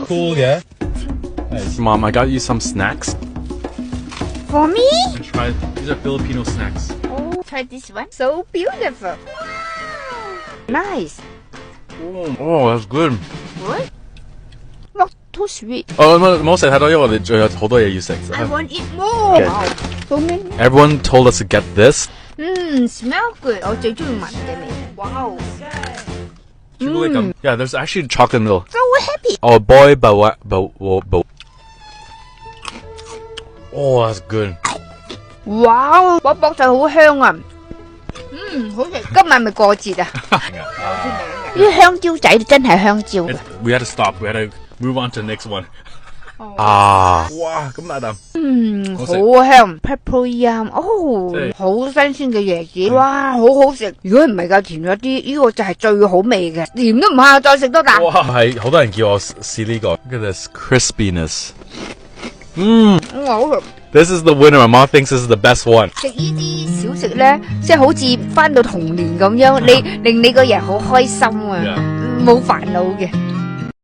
Cool, yeah. Mom, I got you some snacks. For me? Try. These are Filipino snacks. Oh, try this one. So beautiful. Nice. Oh, that's good. What? Not too sweet. 唔好食太多，因為我哋仲有好多嘢要食。 I want it more. Okay. Wow. So many. Everyone told us to get this. Smell good. 我最中意聞嘅味。Wow. Yeah, there's actually chocolate milk. So happy. Oh boy, but oh, that's good. Wow. 薄薄就好香啊。好食。今日咪過節啊？啲香蕉仔真係香蕉㗎。 We had to stop. We had to move on to the next one. 哇，咁大啖。好香 ，purple yam， 好新鮮嘅椰子，哇，好好食。如果唔係夠甜咗啲，呢個就係最好味嘅，甜都唔怕，再食多啖。哇，係好多人叫我試呢個。Look at this crispiness. 好食。This is the winner. My mom thinks this is the best one. 食呢啲小食咧，即係好似翻到童年咁樣，令你個人好開心啊，冇煩惱嘅。